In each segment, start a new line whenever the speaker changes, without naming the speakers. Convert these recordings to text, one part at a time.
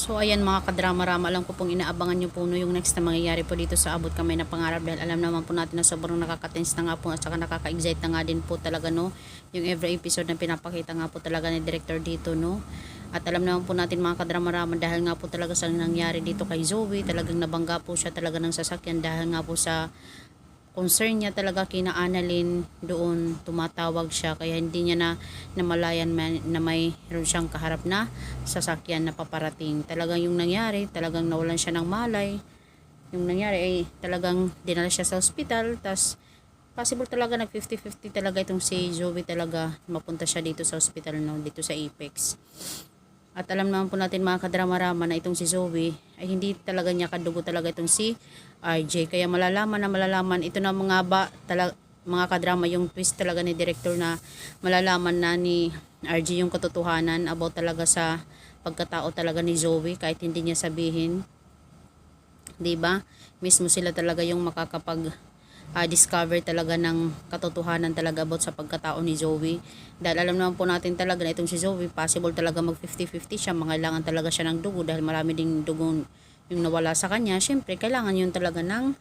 So ayan mga kadrama-rama, alam ko pong inaabangan nyo po no yung next na mangyayari po dito sa Abot Kamay na Pangarap, dahil alam naman po natin na sobrang nakaka-tense na nga po at saka nakaka-excite na nga din po talaga no yung every episode na pinapakita nga po talaga ni director dito no. At alam naman po natin mga kadrama-rama, dahil nga po talaga sa nangyari dito kay Zoe, talagang nabangga po siya talaga ng sasakyan dahil nga po sa concern niya talaga kina Annalyn doon, tumatawag siya kaya hindi niya na namalayan na mayroon siyang kaharap na sasakyan na paparating. Talagang yung nangyari, talagang nawalan siya ng malay. Yung nangyari ay talagang dinala siya sa ospital, tas possible talaga nag 50-50 talaga itong si Zoe talaga mapunta siya dito sa ospital no, dito sa Apex. At alam naman po natin mga kadrama-rama na itong si Zoe ay hindi talaga niya kadugo talaga itong si RJ. Kaya malalaman ito na mga kadrama yung twist talaga ni director na malalaman na ni RJ yung katotohanan about talaga sa pagkatao talaga ni Zoe kahit hindi niya sabihin. 'Di ba? Mismo sila talaga yung makakapag discover talaga ng katotohanan talaga about sa pagkatao ni Zoe. Dahil alam naman po natin talaga na itong si Zoe, possible talaga mag 50-50 siya, mangailangan talaga siya ng dugo dahil marami ding dugo yung nawala sa kanya. Syempre, kailangan yun talaga ng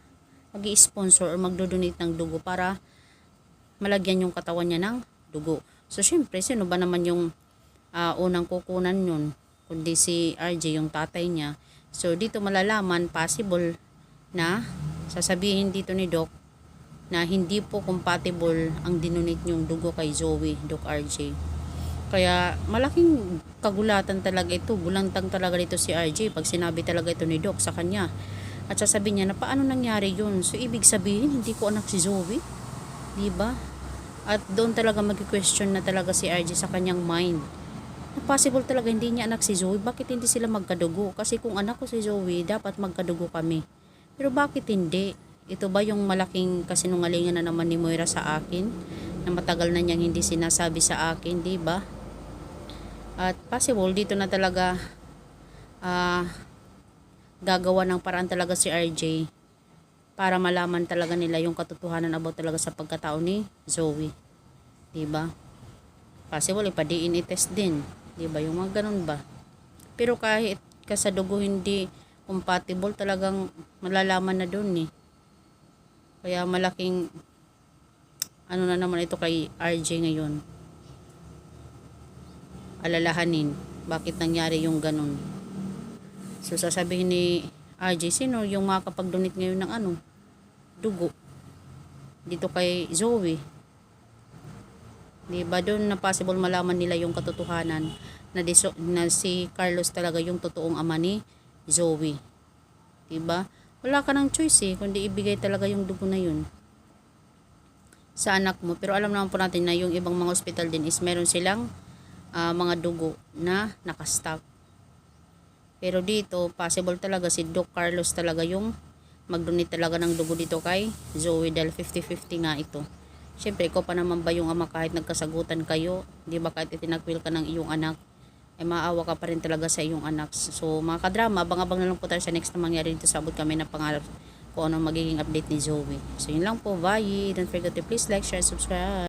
mag-i-sponsor or magdodonate ng dugo para malagyan yung katawan niya ng dugo. So, syempre, sino ba naman yung unang kukunan yun? Kundi si RJ, yung tatay niya. So, dito malalaman, possible na sasabihin dito ni Doc na hindi po compatible ang dinonate yung dugo kay Zoe, Doc RJ. Kaya malaking kagulatan talaga ito, bulantang talaga dito si RJ pag sinabi talaga ito ni Doc sa kanya. At sasabihin niya na paano nangyari yun? So ibig sabihin hindi ko anak si Zoe, di ba? At doon talaga mag-question na talaga si RJ sa kanyang mind. Na possible talaga hindi niya anak si Zoe, bakit hindi sila magkadugo? Kasi kung anak ko si Zoe, dapat magkadugo kami. Pero bakit hindi? Ito ba yung malaking kasinungalingan na naman ni Moira sa akin na matagal na niyang hindi sinasabi sa akin, di ba? At possible dito na talaga gagawa ng paraan talaga si RJ para malaman talaga nila yung katotohanan about talaga sa pagkatao ni Zoe, di ba? Possible ipa-DNA test din, di ba? Yung mga ganun ba? Pero kahit sa dugo hindi compatible, talagang malalaman na doon eh. Kaya malaking ano na naman ito kay RJ ngayon. Alalahanin bakit nangyari yung ganun. So sasabihin ni RJ, sino yung makakapag-donate ngayon ng dugo dito kay Zoe? Diba doon na possible malaman nila yung katotohanan na si Carlos talaga yung totoong ama ni Zoe. Diba? Wala ka ng choice eh, kundi ibigay talaga yung dugo na yun sa anak mo. Pero alam naman po natin na yung ibang mga hospital din is meron silang mga dugo na nakastock. Pero dito, possible talaga si Doc Carlos talaga yung mag-donate talaga ng dugo dito kay Zoe dahil 50-50 nga ito. Siyempre, ikaw pa naman ba yung ama kahit nagkasagutan kayo? Di ba kahit itinakwil ka ng iyong anak, ay maawa ka pa rin talaga sa iyong anak. So mga kadrama, abang-abang na lang po tayo sa next na mangyari dito sa Abot Kamay na Pangarap kung ano magiging update ni Zoe. So yun lang po, bye! Don't forget to please like, share, subscribe.